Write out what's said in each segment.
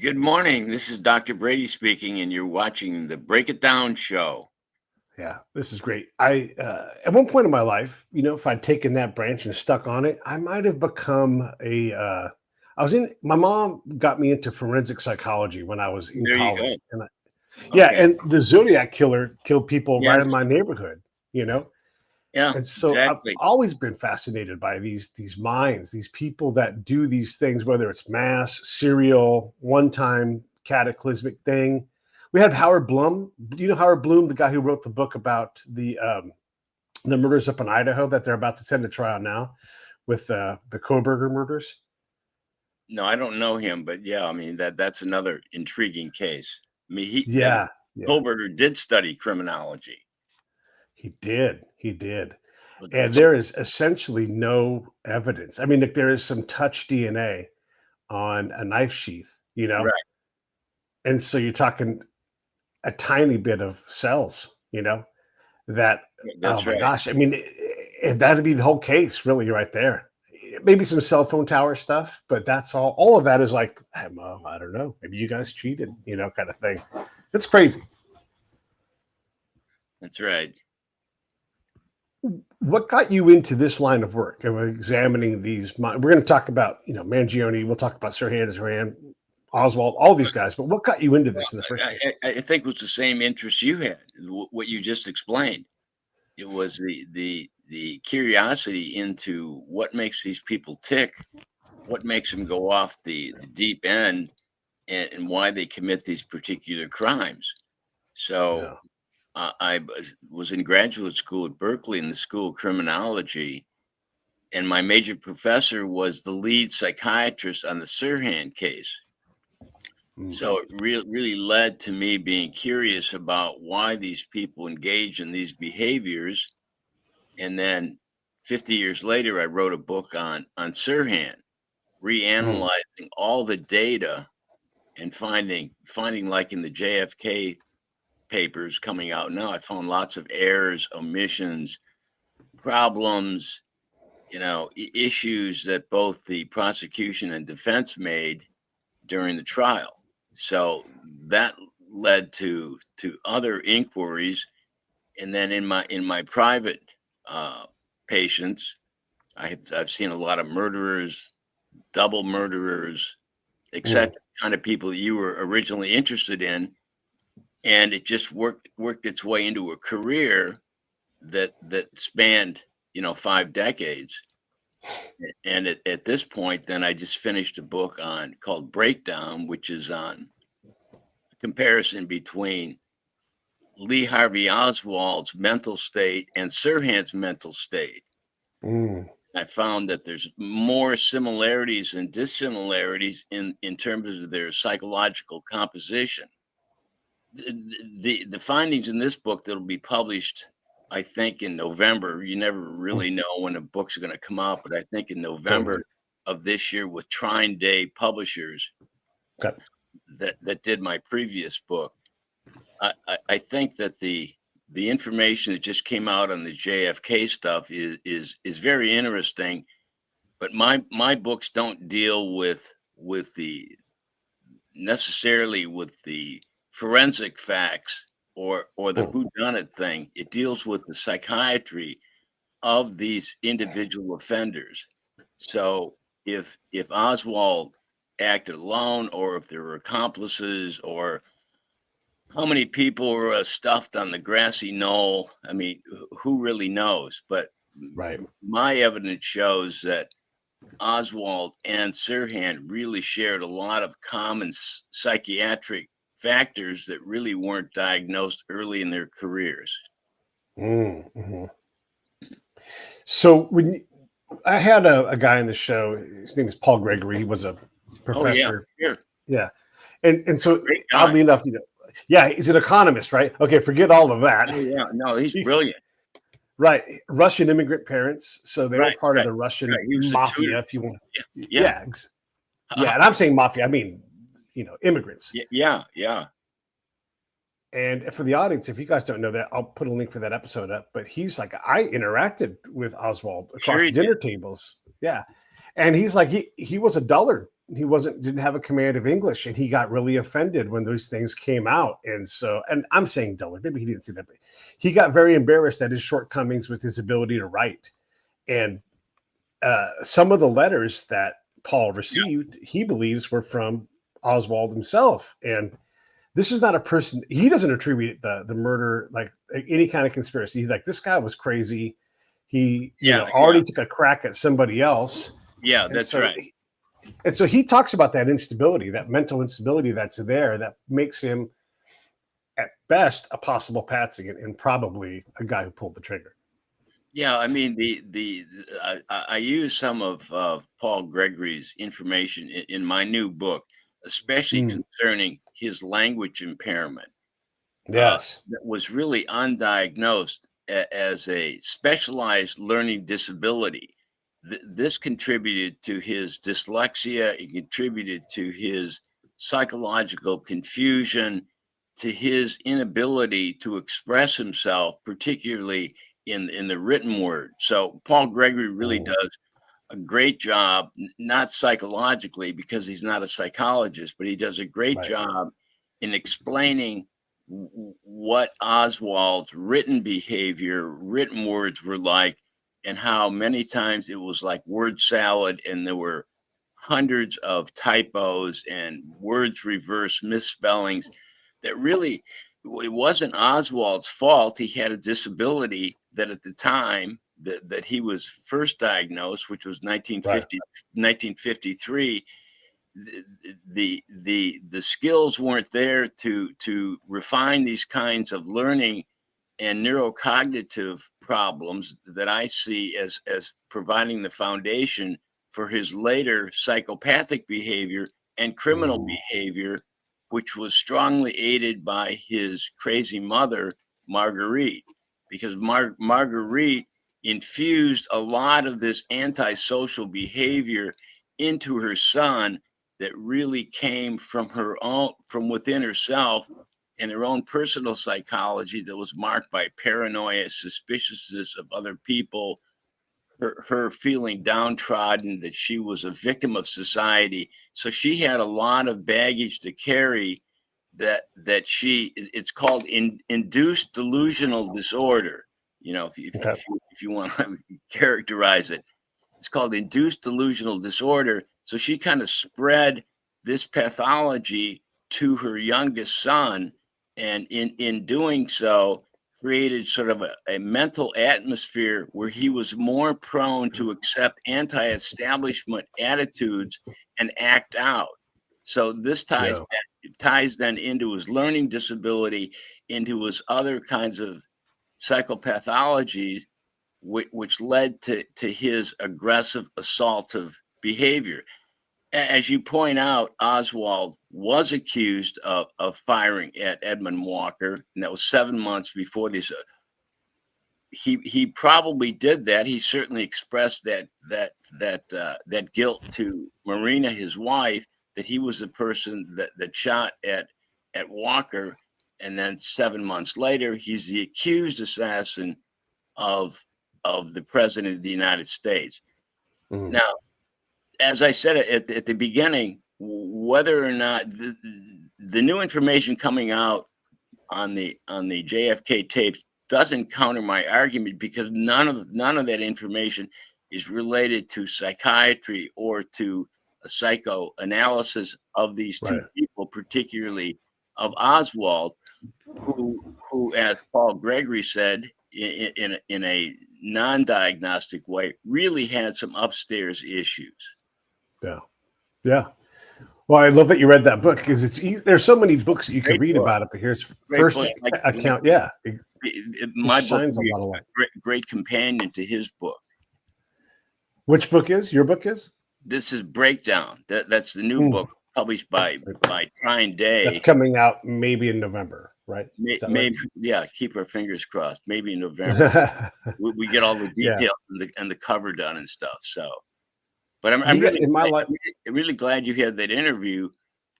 Good morning. This is Dr. Brady speaking, and you're watching the Break It Down show. Yeah, this is great. At one point in my life, if I'd taken that branch and stuck on it, I might have become my mom got me into forensic psychology when I was in There you college. go. And Okay. and the Zodiac killer killed people right Yes. in my neighborhood. Yeah, And so I've exactly. always been fascinated by these minds, these people that do these things, whether it's mass, serial, one-time cataclysmic thing. We had Howard Bloom. Do you know Howard Bloom, the guy who wrote the book about the murders up in Idaho that they're about to send to trial now with the Koberger murders? No, I don't know him, but yeah, I mean that's another intriguing case. I mean, Yeah, yeah, Kohlberger did study criminology. he did. He did. But And there is essentially no evidence. I mean, there is some touch DNA on a knife sheath. right. And so you're talking a tiny bit of cells, that, oh That's my right. gosh. I mean, that'd be the whole case really right there. Maybe some cell phone tower stuff, but that's all. All of that is like, I don't know. Maybe you guys cheated, kind of thing. It's crazy. That's right. What got you into this line of work of examining these? We're going to talk about, Mangione. We'll talk about Sirhan, Oswald, all these guys. But what got you into this in the first place? I think it was the same interest you had, what you just explained. It was the curiosity into what makes these people tick, what makes them go off the deep end, and why they commit these particular crimes. So Yeah. I was in graduate school at Berkeley in the School of Criminology, and my major professor was the lead psychiatrist on the Sirhan case. So it really led to me being curious about why these people engage in these behaviors. And then 50 years later, I wrote a book on Sirhan, reanalyzing all the data and finding like in the JFK papers coming out now, I found lots of errors, omissions, problems, issues that both the prosecution and defense made during the trial. So that led to other inquiries, and then in my private patients, I've seen a lot of murderers, double murderers, etc. Kind of people that you were originally interested in, and it just worked its way into a career that spanned 5 decades. And at this point, then I just finished a book called Breakdown, which is on a comparison between Lee Harvey Oswald's mental state and Sirhan's mental state. I found that there's more similarities and dissimilarities in terms of their psychological composition. The findings in this book that'll be published, I think, in November. You never really know when a book's going to come out, but I think in November of this year with Trine Day Publishers that did my previous book. I think that the information that just came out on the JFK stuff is very interesting, but my books don't deal with the necessarily with the forensic facts or the whodunit thing. It deals with the psychiatry of these individual offenders. So if Oswald acted alone, or if there were accomplices, or how many people were stuffed on the grassy knoll, I mean, who really knows? But my evidence shows that Oswald and Sirhan really shared a lot of common psychiatric factors that really weren't diagnosed early in their careers. So when I had a guy on the show, his name is Paul Gregory. He was a professor. Oh, yeah, sure. Yeah. And so oddly enough, he's an economist, right? Okay, forget all of that. Oh, yeah, no, he's brilliant. Right. Russian immigrant parents. So they were part of the Russian mafia, if you want. Yeah. And I'm saying mafia, I mean, immigrants. Yeah. And for the audience, if you guys don't know that, I'll put a link for that episode up. But he's like, I interacted with Oswald across dinner tables. Yeah. And he's like, he was a dullard didn't have a command of English, and he got really offended when those things came out. And so, and I'm saying duller, maybe he didn't see that, but he got very embarrassed at his shortcomings with his ability to write. And some of the letters that Paul received, he believes, were from Oswald himself. And this is not a person, he doesn't attribute the murder like any kind of conspiracy. He's like, this guy was crazy. He already took a crack at somebody else. Yeah, that's right. And so he talks about that instability, that mental instability that's there, that makes him at best a possible patsy and probably a guy who pulled the trigger. Yeah, I mean, I use some of Paul Gregory's information in my new book, especially concerning his language impairment. Yes. That was really undiagnosed as a specialized learning disability. This contributed to his dyslexia. It contributed to his psychological confusion, to his inability to express himself, particularly in the written word. So Paul Gregory really does a great job, not psychologically because he's not a psychologist, but he does a great job in explaining what Oswald's written behavior, written words were like, and how many times it was like word salad and there were hundreds of typos and words reverse misspellings that really, it wasn't Oswald's fault. He had a disability that at the time that he was first diagnosed, which was 1953, the skills weren't there to refine these kinds of learning and neurocognitive problems that I see as providing the foundation for his later psychopathic behavior and criminal behavior, which was strongly aided by his crazy mother, Marguerite, because Marguerite infused a lot of this antisocial behavior into her son that really came from her own, from within herself, and her own personal psychology that was marked by paranoia, suspiciousness of other people, her feeling downtrodden, that she was a victim of society. So she had a lot of baggage to carry it's called induced delusional disorder. If you want to characterize it, it's called induced delusional disorder. So she kind of spread this pathology to her youngest son, and in doing so created sort of a mental atmosphere where he was more prone to accept anti-establishment attitudes and act out. So this ties then into his learning disability, into his other kinds of psychopathologies, which led to his aggressive assaultive behavior. As you point out, Oswald was accused of firing at Edmund Walker, and that was 7 months before this. He probably did that. He certainly expressed that guilt to Marina, his wife, that he was the person that shot at Walker, and then 7 months later, he's the accused assassin of the president of the United States. Now, as I said at the beginning, whether or not the new information coming out on the JFK tapes doesn't counter my argument, because none of that information is related to psychiatry or to a psychoanalysis of these two people, particularly of Oswald, who, as Paul Gregory said, in a non-diagnostic way, really had some upstairs issues. Yeah. Well, I love that you read that book, because it's easy. There's so many books that you could read about it, but here's first account. Yeah, my book shines a lot of light. Great companion to his book. Which book is your book? Is this is Breakdown? That's the new book published by Trine Day. That's coming out maybe in November, right? Maybe, yeah. Keep our fingers crossed. Maybe in November. we get all the details and the cover done and stuff. So. But I'm really glad you had that interview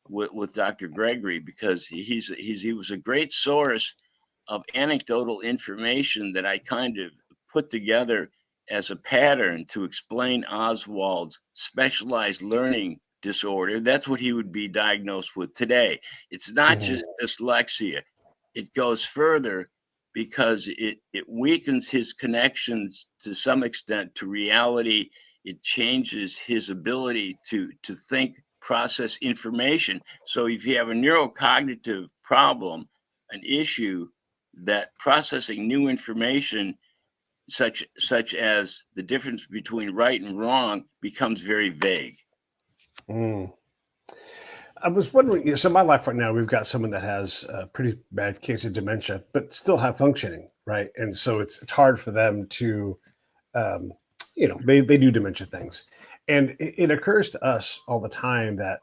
with Dr. Gregory, because he was a great source of anecdotal information that I kind of put together as a pattern to explain Oswald's specialized learning disorder, that's what he would be diagnosed with today. It's not Mhm. just dyslexia. It goes further because it weakens his connections to some extent to reality. It changes his ability to think, process information. So if you have a neurocognitive problem, an issue that processing new information, such as the difference between right and wrong, becomes very vague. Mm. I was wondering, so in my life right now, we've got someone that has a pretty bad case of dementia, but still have functioning, right? And so it's hard for them to, um, they do dementia things. And it occurs to us all the time that,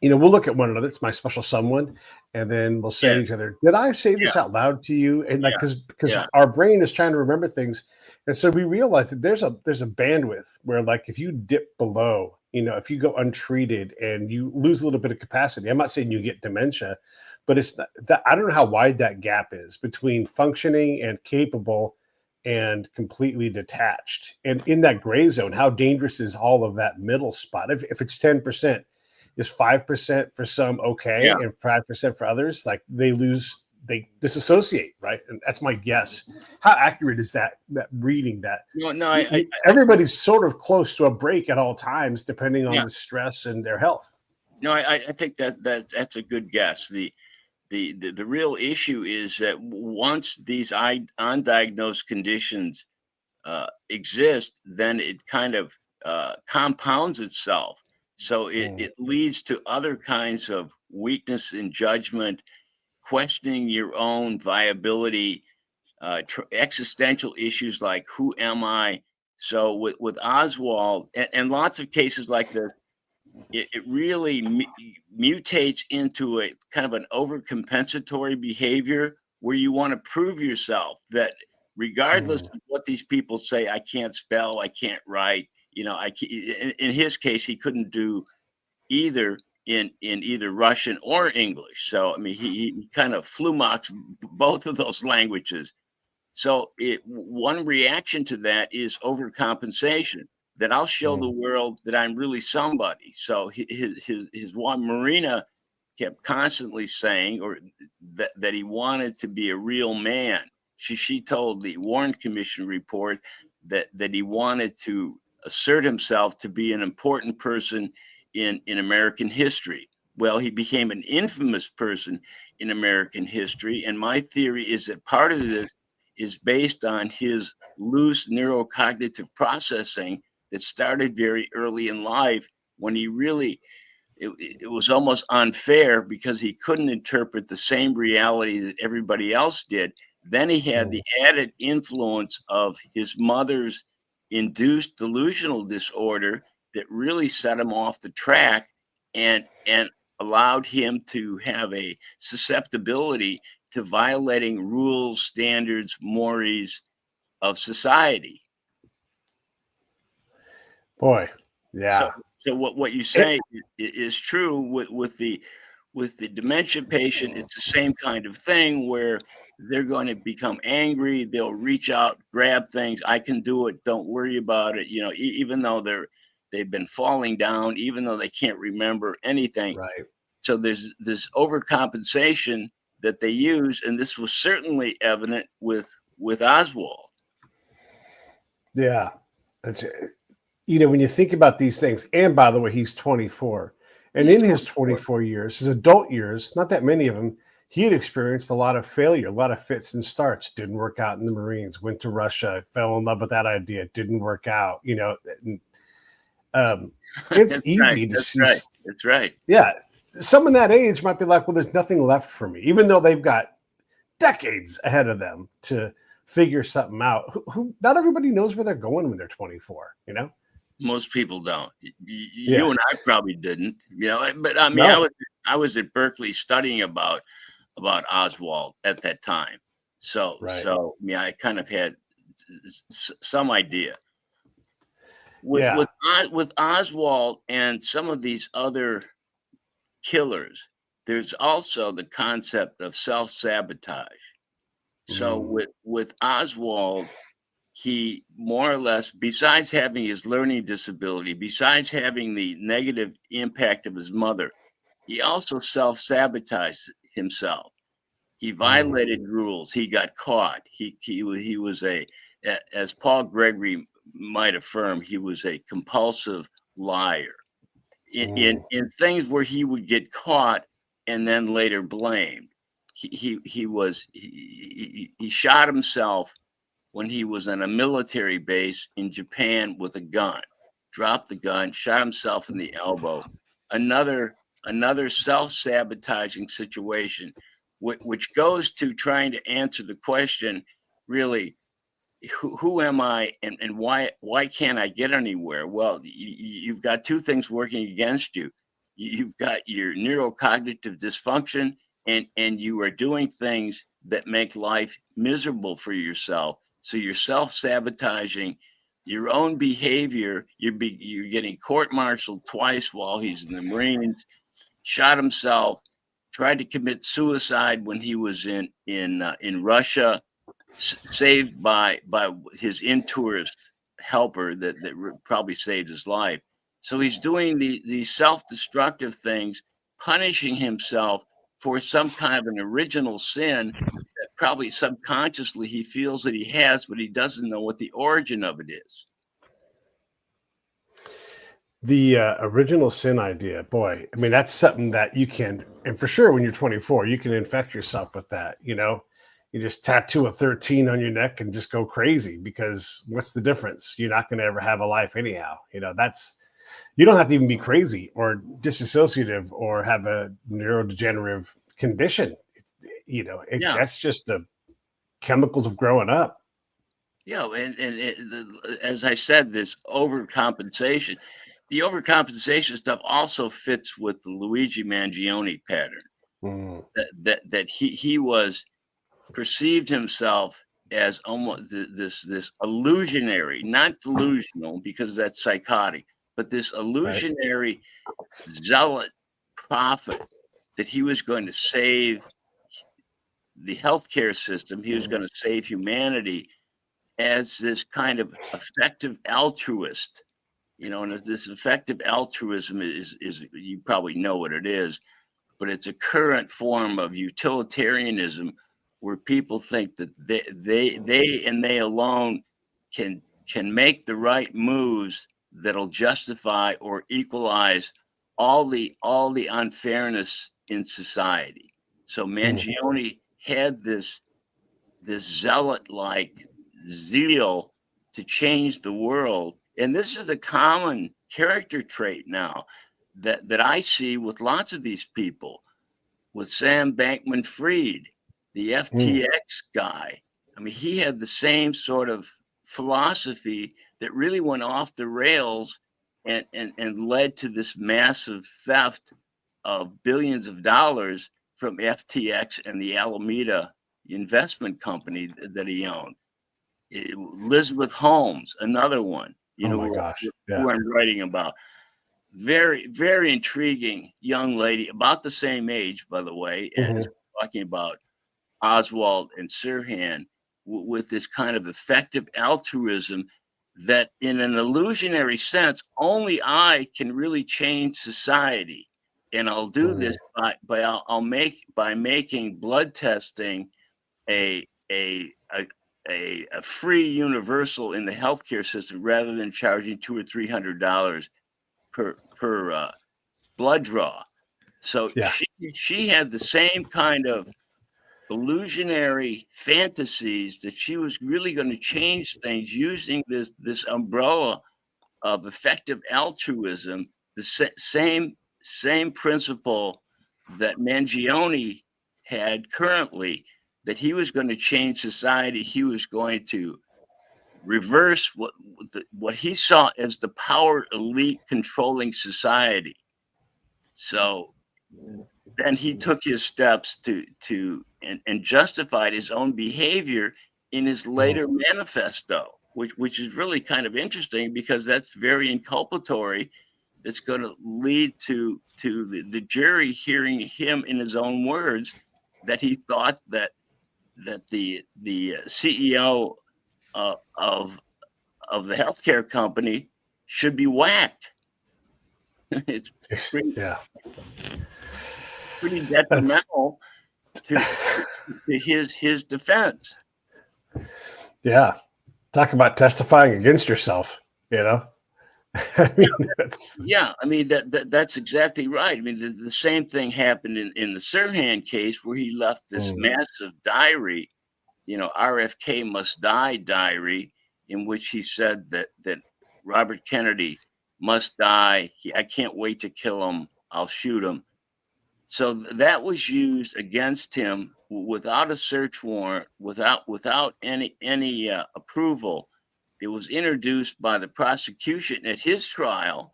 we'll look at one another. It's my special someone, and then we'll say Yeah, to each other, "Did I say yeah, this out loud to you?" And like, yeah, because yeah, our brain is trying to remember things, and so we realize that there's a bandwidth where, like, if you dip below, if you go untreated and you lose a little bit of capacity. I'm not saying you get dementia, but it's not, that I don't know how wide that gap is between functioning and capable and completely detached, and in that gray zone, how dangerous is all of that middle spot? If it's 10%, is 5% for some yeah. okay and 5% for others? Like they disassociate, right? And that's my guess. How accurate is that reading that No, no, I everybody's sort of close to a break at all times, depending on yeah, the stress and their health? no, I think that's a good guess. The real issue is that once these undiagnosed conditions exist, then it kind of compounds itself. So Mm, it leads to other kinds of weakness in judgment, questioning your own viability, existential issues like who am I? So with Oswald and lots of cases like this, it really mutates into a kind of an overcompensatory behavior where you want to prove yourself that regardless mm, of what these people say, I can't spell, I can't write, in his case, he couldn't do either in either Russian or English. So I mean, he kind of flumocks both of those languages. So one reaction to that is overcompensation. That I'll show the mm, world that I'm really somebody. So his one Marina kept constantly saying, or that he wanted to be a real man. She told the Warren Commission report that he wanted to assert himself to be an important person in American history. Well, he became an infamous person in American history, and my theory is that part of this is based on his loose neurocognitive processing that started very early in life when he really it was almost unfair because he couldn't interpret the same reality that everybody else did. Then he had mm. the added influence of his mother's induced delusional disorder that really set him off the track and allowed him to have a susceptibility to violating rules, standards, mores of society. Boy, So, yeah. so what you It, say is true with the dementia patient. It's the same kind of thing where they're going to become angry. They'll reach out, grab things. I can do it. Don't worry about it. Even though they've been falling down, even though they can't remember anything. right. So there's this overcompensation that they use, and this was certainly evident with Oswald. Yeah. It's when you think about these things, and by the way, he's 24. And He's in his 24. 24 years, his adult years, not that many of them, he had experienced a lot of failure, a lot of fits and starts. Didn't work out in the Marines, went to Russia, fell in love with that idea, didn't work out. And, it's That's right. easy to That's see. right. That's right. Yeah. Someone that age might be like, well, there's nothing left for me, even though they've got decades ahead of them to figure something out. Not everybody knows where they're going when they're 24. Most people don't. Yeah. You and I probably didn't, but I mean, No. I was at Berkeley studying about Oswald at that time. Right. Yeah, I kind of had some idea. With Yeah. with with Oswald and some of these other killers, there's also the concept of self-sabotage. So Mm, with Oswald, he more or less, besides having his learning disability, besides having the negative impact of his mother, he also self-sabotaged himself. He violated rules. He got caught. He was as Paul Gregory might affirm, he was a compulsive liar in things where he would get caught and then later blamed. He shot himself when he was on a military base in Japan with a gun, dropped the gun, shot himself in the elbow. Another self-sabotaging situation, which goes to trying to answer the question, really, who am I and why can't I get anywhere? Well, you've got two things working against you. You've got your neurocognitive dysfunction, and you are doing things that make life miserable for yourself. So you're self-sabotaging your own behavior. You're getting court-martialed twice while he's in the Marines. Shot himself. Tried to commit suicide when he was in Russia. Saved by his in-tourist helper that probably saved his life. So he's doing these self-destructive things, punishing himself for some kind of an original sin that probably subconsciously he feels that he has, but he doesn't know what the origin of it is. The original sin idea, boy, I mean, that's something that you can, and for sure when you're 24, you can infect yourself with that, you just tattoo a 13 on your neck and just go crazy, because what's the difference? You're not going to ever have a life anyhow. You don't have to even be crazy or disassociative or have a neurodegenerative condition. That's just the chemicals of growing up. Yeah, as I said, this overcompensation. The overcompensation stuff also fits with the Luigi Mangione pattern. That he was perceived himself as almost this illusionary, not delusional, because that's psychotic, but this illusionary zealot prophet that he was going to save the healthcare system. He was going to save humanity as this kind of effective altruist. And this effective altruism is you probably know what it is, but it's a current form of utilitarianism where people think that they alone can make the right moves that'll justify or equalize all the unfairness in society. So Mangione had this zealot-like zeal to change the world. And this is a common character trait now that I see with lots of these people, with Sam Bankman-Fried, the FTX guy. I mean, he had the same sort of philosophy that really went off the rails and led to this massive theft of billions of dollars from FTX and the Alameda investment company that he owned. Elizabeth Holmes, another one, Who I'm writing about. Very, very intriguing young lady, about the same age, by the way, as talking about Oswald and Sirhan, with this kind of effective altruism that, in an illusionary sense, only I can really change society. And I'll do this by making blood testing a free universal in the healthcare system, rather than charging $200 or $300 per blood draw. So she had the same kind of illusionary fantasies that she was really going to change things using this umbrella of effective altruism, the same principle that Mangione had currently, that he was going to change society. He was going to reverse what he saw as the power elite controlling society. So then he took his steps and justified his own behavior in his later manifesto, which is really kind of interesting, because that's very inculpatory. It's going to lead to the jury hearing him in his own words that he thought that the CEO of the healthcare company should be whacked. It's pretty, Yeah. pretty That's detrimental to his defense. yeah. Talk about testifying against yourself, you know? I mean, that's Yeah, I mean that's exactly right. I mean the same thing happened in the Sirhan case where he left this mm, massive diary, RFK must die diary, in which he said that Robert Kennedy must die. I can't wait to kill him. I'll shoot him. So that was used against him without a search warrant, without any approval. It was introduced by the prosecution at his trial,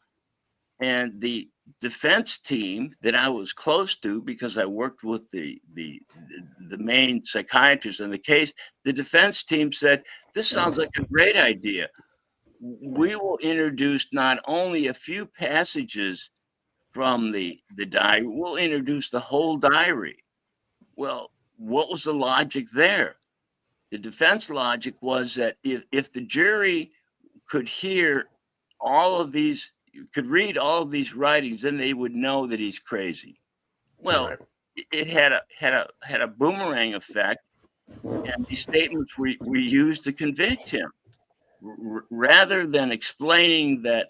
and the defense team that I was close to because I worked with the main psychiatrist in the case. The defense team said, "This sounds like a great idea. We will introduce not only a few passages from the diary, we'll introduce the whole diary." Well, what was the logic there? The defense logic was that if the jury could hear all of these, could read all of these writings, then they would know that he's crazy. Well, right. it had a boomerang effect, and these statements were used to convict him, rather than explaining that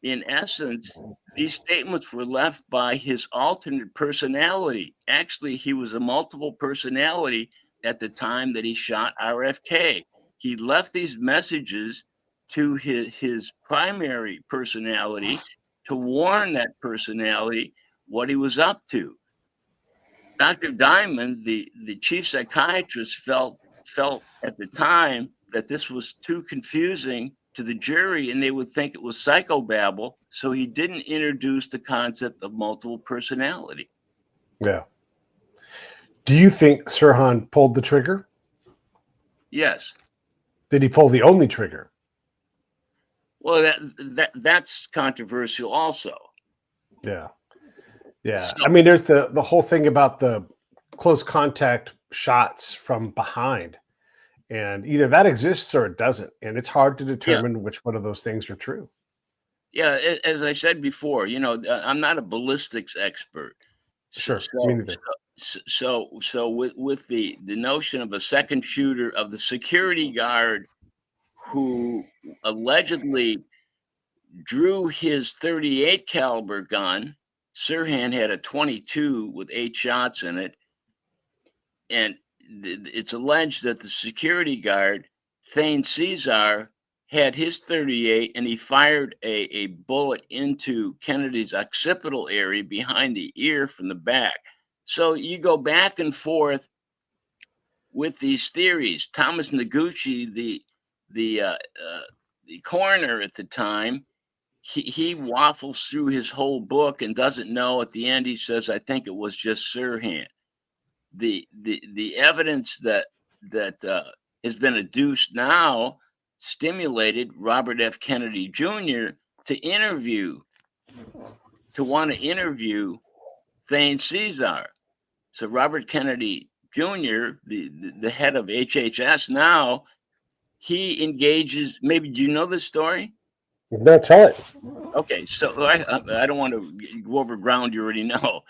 in essence, these statements were left by his alternate personality. Actually, he was a multiple personality at the time that he shot RFK. He left these messages to his primary personality to warn that personality what he was up to. Dr. Diamond, the chief psychiatrist, felt at the time that this was too confusing to the jury and they would think it was psychobabble. So he didn't introduce the concept of multiple personality. Yeah. Do you think Sirhan pulled the trigger? Yes. Did he pull the only trigger? Well, that's controversial also. Yeah. Yeah. So, I mean, there's the whole thing about the close contact shots from behind. And either that exists or it doesn't. And it's hard to yeah, determine which one of those things are true. yeah. As I said before, I'm not a ballistics expert. So, Sure. Me so, neither. so with the notion of a second shooter, of the security guard who allegedly drew his 38 caliber gun. Sirhan had a 22 with 8 shots in it, and it's alleged that the security guard Thane Caesar had his 38 and he fired a bullet into Kennedy's occipital area behind the ear from the back. So you go back and forth with these theories. Thomas Noguchi, the coroner at the time, he waffles through his whole book and doesn't know. At the end, he says, "I think it was just Sirhan." The evidence that has been adduced now stimulated Robert F. Kennedy Jr. to want to interview Thane Caesar. So Robert Kennedy Jr., the head of HHS now, he engages. Maybe do you know this story? No, tell it. Okay, so I don't want to go over ground you already know. No,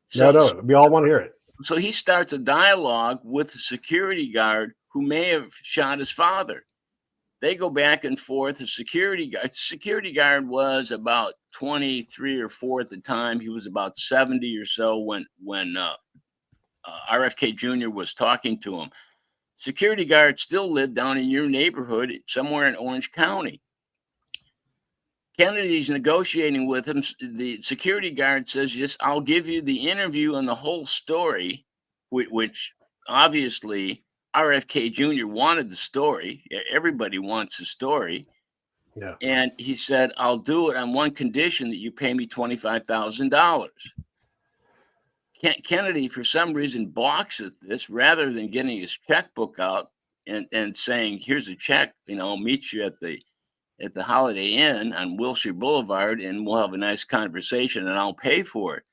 So no. We all want to hear it. so he starts a dialogue with the security guard who may have shot his father. They go back and forth. The security guard was about 23 or 4 at the time. He was about 70 or so when RFK Jr. was talking to him. Security guard still lived down in your neighborhood, somewhere in Orange County. Kennedy's negotiating with him. The security guard says, "Yes, I'll give you the interview and the whole story," which obviously RFK Jr. wanted the story. Everybody wants the story. Yeah. And he said, "I'll do it on one condition, that you pay me $25,000. Kennedy, for some reason, balks at this rather than getting his checkbook out and saying, "Here's a check, I'll meet you at the Holiday Inn on Wilshire Boulevard, and we'll have a nice conversation, and I'll pay for it."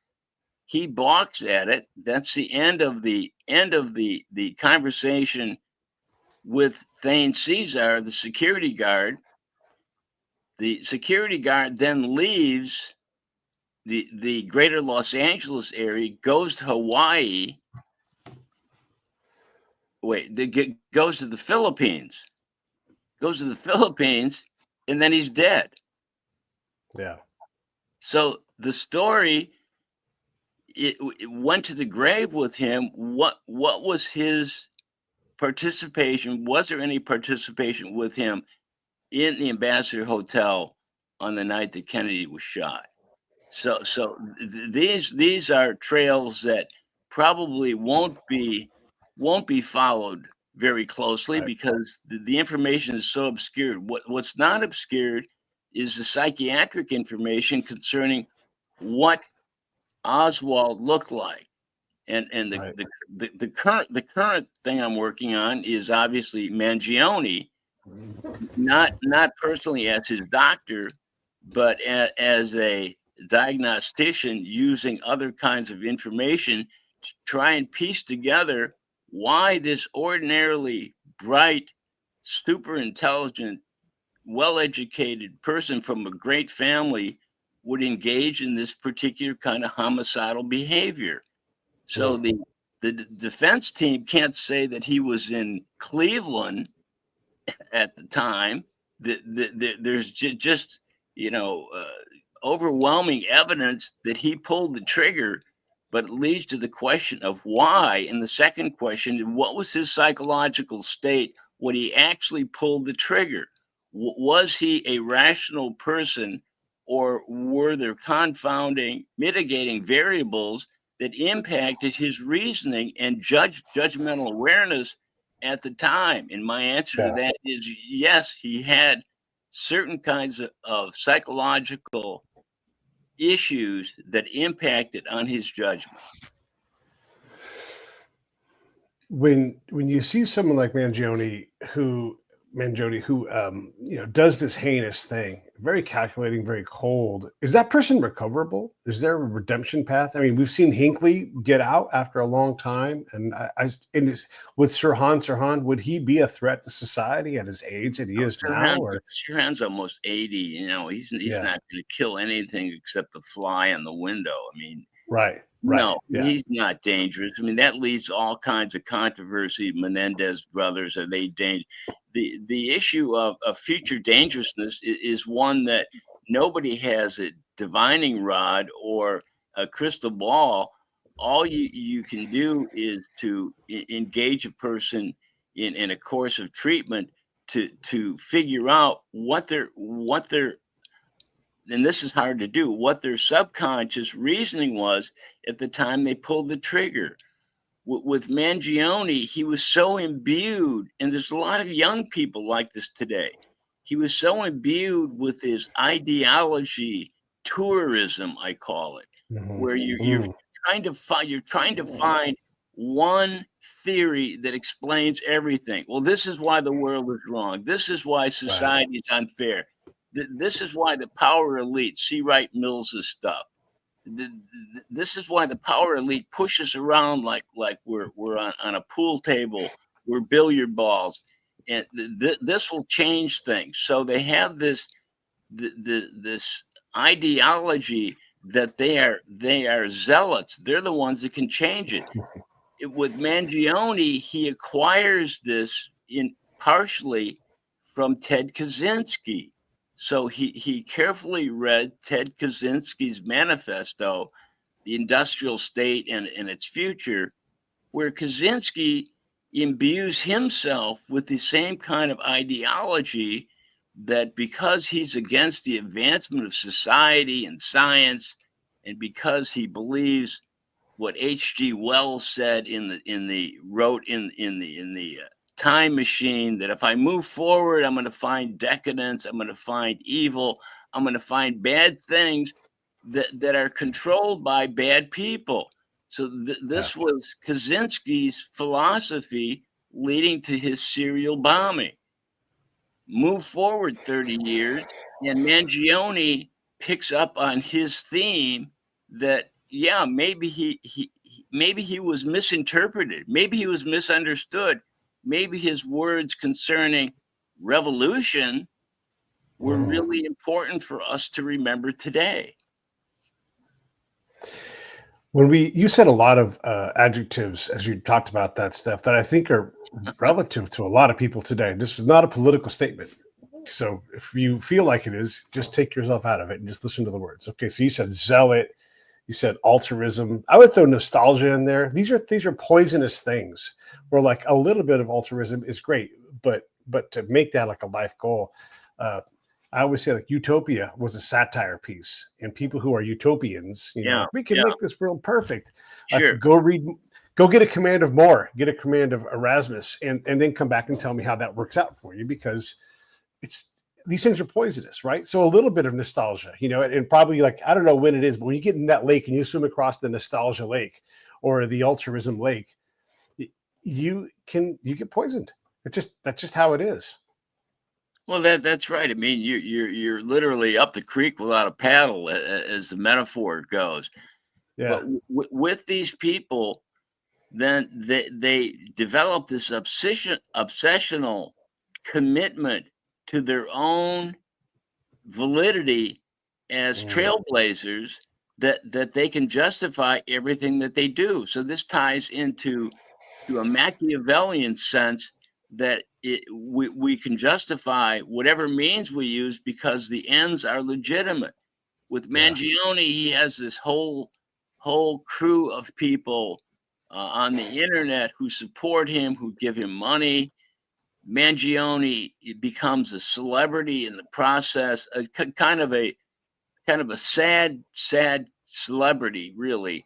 He balks at it. That's the end of the conversation with Thane Caesar, the security guard. The security guard then leaves the greater Los Angeles area, goes to Hawaii. Goes to the Philippines. Goes to the Philippines, and then he's dead. Yeah. So the story, it went to the grave with him. What was his participation? Was there any participation with him in the Ambassador Hotel on the night that Kennedy was shot? So these are trails that probably won't be followed very closely, Right. because the information is so obscured. What's not obscured is the psychiatric information concerning what Oswald looked like. And Right. the current thing I'm working on is obviously Mangione, not personally as his doctor, but as a diagnostician, using other kinds of information to try and piece together why this ordinarily bright, super intelligent, well-educated person from a great family would engage in this particular kind of homicidal behavior. So the defense team can't say that he was in Cleveland at the time. There's just overwhelming evidence that he pulled the trigger, but it leads to the question of why. And the second question: what was his psychological state when he actually pulled the trigger? Was he a rational person, or were there confounding, mitigating variables that impacted his reasoning and judgmental awareness at the time? And my answer to Yeah. that is yes, he had certain kinds of psychological issues that impacted on his judgment. When you see someone like Mangione who does this heinous thing, very calculating, very cold, is that person recoverable? Is there a redemption path? I mean, we've seen Hinckley get out after a long time, and with Sirhan, would he be a threat to society at his age that he is now? Or Sirhan's almost 80. He's yeah, not going to kill anything except the fly on the window. I mean, right, no, yeah, he's not dangerous. I mean, that leads to all kinds of controversy. Menendez brothers, are they dangerous? The issue of future dangerousness is one that nobody has a divining rod or a crystal ball. All you can do is to engage a person in a course of treatment to figure out what their and this is hard to do, what their subconscious reasoning was at the time they pulled the trigger. With Mangione, he was so imbued, and there's a lot of young people like this today. He was so imbued with his ideology, tourism, I call it, where you're trying to find one theory that explains everything. Well, this is why the world is wrong. This is why society is unfair. This is why the power elite, C. Wright Mills' stuff. This is why the power elite pushes around like we're on a pool table, we're billiard balls, and this will change things. So they have this this ideology that they are zealots. They're the ones that can change it. With Mangione, he acquires this in partially from Ted Kaczynski. So he carefully read Ted Kaczynski's manifesto, The Industrial State and its Future, where Kaczynski imbues himself with the same kind of ideology, that because he's against the advancement of society and science, and because he believes what H.G. Wells said in the Time Machine, that if I move forward, I'm going to find decadence, I'm going to find evil, I'm going to find bad things that are controlled by bad people. So this was Kaczynski's philosophy leading to his serial bombing. Move forward 30 years, and Mangione picks up on his theme that, yeah, maybe he was misinterpreted, maybe he was misunderstood, maybe his words concerning revolution were really important for us to remember today. You said a lot of adjectives as you talked about that stuff that I think are relative to a lot of people today. This is not a political statement. So if you feel like it is, just take yourself out of it and just listen to the words. Okay, so you said zealot, you said altruism. I would throw nostalgia in there. These are poisonous things where like a little bit of altruism is great, but to make that like a life goal, I always say like Utopia was a satire piece, and people who are utopians, like, we can make this world perfect. Sure. Go get a command of More, get a command of Erasmus, and then come back and tell me how that works out for you, because these things are poisonous, right? So a little bit of nostalgia, and probably like, I don't know when it is, but when you get in that lake and you swim across the nostalgia lake or the altruism lake, you get poisoned. That's just how it is. Well, that's right. I mean, you're literally up the creek without a paddle, as the metaphor goes. Yeah. But with these people, then they develop this obsessional commitment to their own validity as trailblazers, that they can justify everything that they do. So this ties into a Machiavellian sense that we can justify whatever means we use because the ends are legitimate. With Mangione, he has this whole crew of people on the internet who support him, who give him money. Mangione becomes a celebrity in the process, kind of a sad celebrity, really,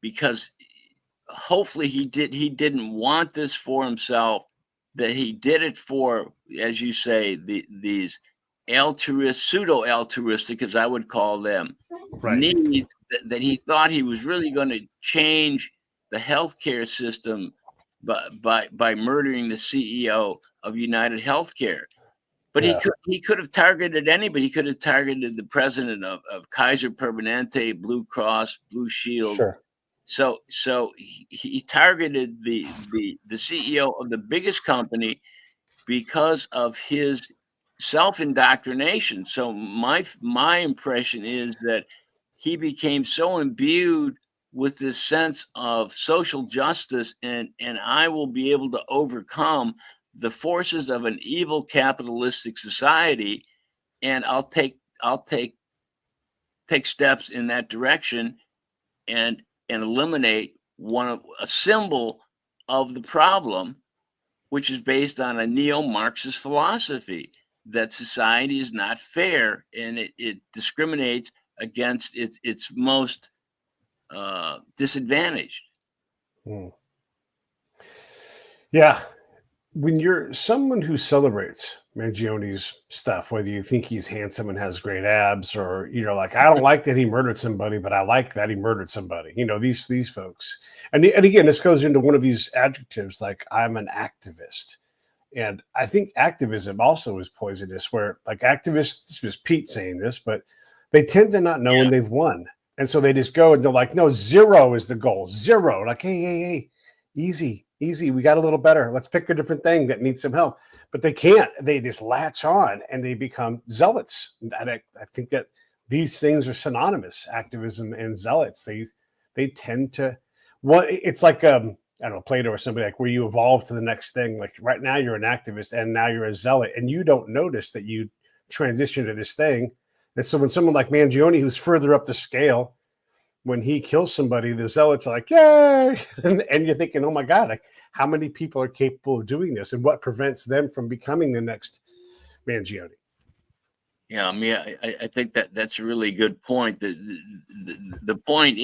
because hopefully he didn't want this for himself, that he did it for, as you say, these pseudo altruistic, as I would call them, needs, that he thought he was really going to change the healthcare system by murdering the CEO of United Healthcare. But he could have targeted anybody. He could have targeted the president of Kaiser Permanente, Blue Cross, Blue Shield. Sure. So he targeted the CEO of the biggest company because of his self-indoctrination. So my impression is that he became so imbued with this sense of social justice, and I will be able to overcome the forces of an evil capitalistic society, and I'll take steps in that direction and eliminate a symbol of the problem, which is based on a neo-Marxist philosophy that society is not fair, and it discriminates against its most disadvantaged. Yeah. When you're someone who celebrates Mangione's stuff, whether you think he's handsome and has great abs, or like, I don't like that he murdered somebody, but I like that he murdered somebody. These folks, and again, this goes into one of these adjectives, like, I'm an activist, and I think activism also is poisonous. Where like activists, this was Pete saying this, but they tend to not know when they've won, and so they just go and they're like, no, 0 is the goal, 0. Like, hey, easy. We got a little better. Let's pick a different thing that needs some help. But they can't. They just latch on and they become zealots. And I think that these things are synonymous, activism and zealots. They tend to, it's like, I don't know, Plato or somebody, like, where you evolve to the next thing. Like right now you're an activist and now you're a zealot, and you don't notice that you transition to this thing. And so when someone like Mangione, who's further up the scale, when he kills somebody, the zealots are like, yay! And you're thinking, oh my God, like, how many people are capable of doing this, and what prevents them from becoming the next Mangione? Yeah, I mean, I think that's a really good point. The point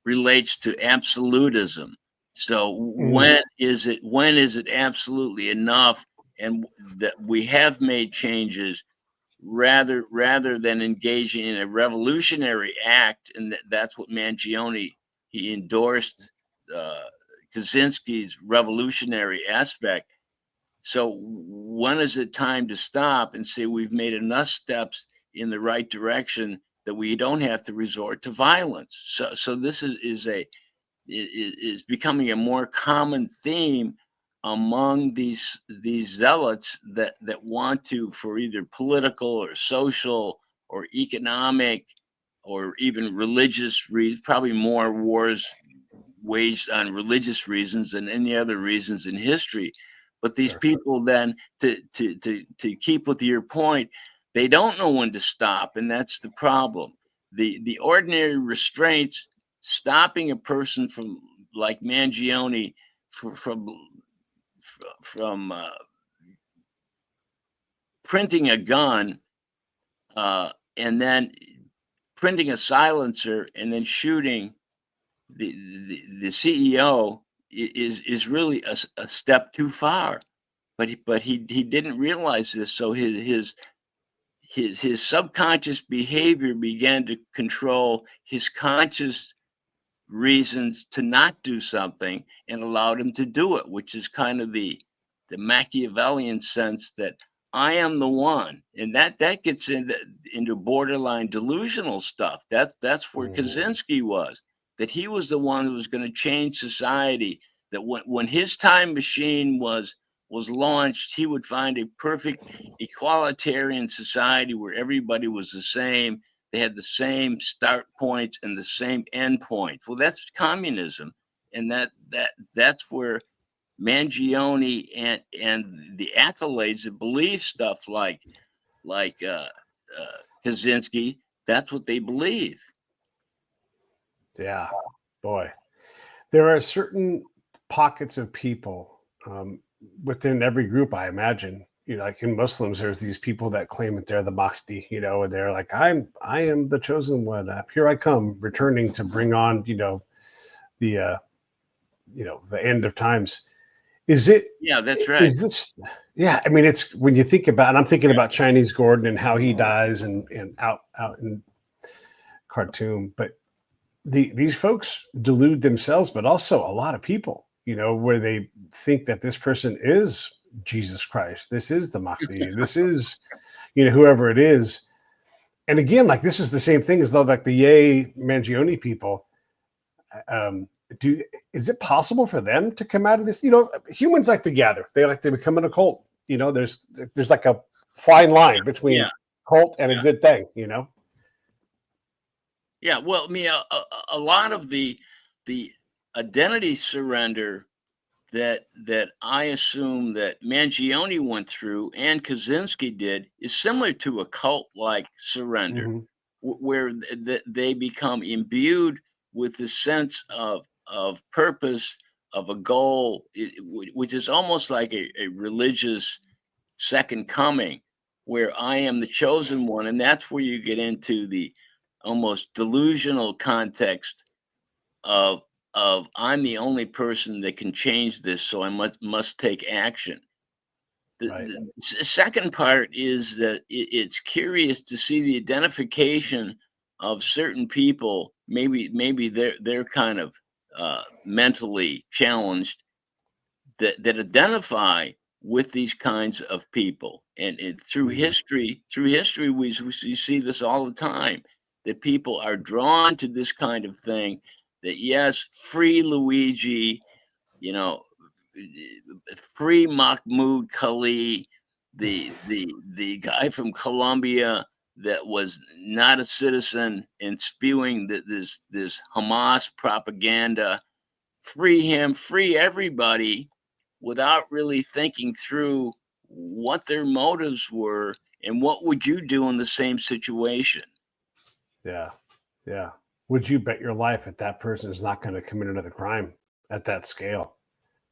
relates to absolutism. So when is it absolutely enough, and that we have made changes, rather than engaging in a revolutionary act? And that's what Mangione, he endorsed Kaczynski's revolutionary aspect. So when is it time to stop and say we've made enough steps in the right direction that we don't have to resort to violence? So this is becoming a more common theme among these zealots that want to, for either political or social or economic or even religious reasons, probably more wars waged on religious reasons than any other reasons in history. But these Sure. people then, to keep with your point, they don't know when to stop, and that's the problem. The ordinary restraints stopping a person from, like Mangione, from printing a gun, and then printing a silencer and then shooting the CEO is really a step too far. But he didn't realize this, so his subconscious behavior began to control his conscious reasons to not do something, and allowed him to do it, which is kind of the Machiavellian sense that I am the one, and that gets into borderline delusional stuff. That's where Kaczynski was, that he was the one who was going to change society. That when his time machine was launched, he would find a perfect equalitarian society where everybody was the same. They had the same start point and the same end point. Well, that's communism, and that's where Mangione and the accolades that believe stuff like Kaczynski. That's what they believe. Yeah, boy, there are certain pockets of people within every group, I imagine. Like in Muslims, there's these people that claim that they're the Mahdi, and they're like, I am the chosen one. Here I come, returning to bring on, the the end of times. Is it? Yeah, that's right. Is this? Yeah, I mean, it's when you think about, and I'm thinking about Chinese Gordon and how he dies and out in Khartoum, but these folks delude themselves, but also a lot of people, where they think that this person is Jesus Christ. This is the Mahdi. This is, whoever it is. And again, like this is the same thing as though like the Yay Mangione people. Is it possible for them to come out of this? Humans like to gather. They like to become an cult. There's like a fine line between cult and a good thing. Yeah, well, I mean, a lot of the identity surrender that I assume that Mangione went through and Kaczynski did is similar to a cult-like surrender, where they become imbued with the sense of purpose, of a goal, which is almost like a religious second coming, where I am the chosen one, and that's where you get into the almost delusional context of I'm the only person that can change this, so I must take action. The second part is that it's curious to see the identification of certain people. Maybe they're kind of mentally challenged that identify with these kinds of people, and through history we see this all the time, that people are drawn to this kind of thing. That yes, free Luigi, free Mahmoud Kali, the guy from Colombia that was not a citizen and spewing this Hamas propaganda. Free him, free everybody, without really thinking through what their motives were and what would you do in the same situation. Yeah. Would you bet your life that person is not going to commit another crime at that scale?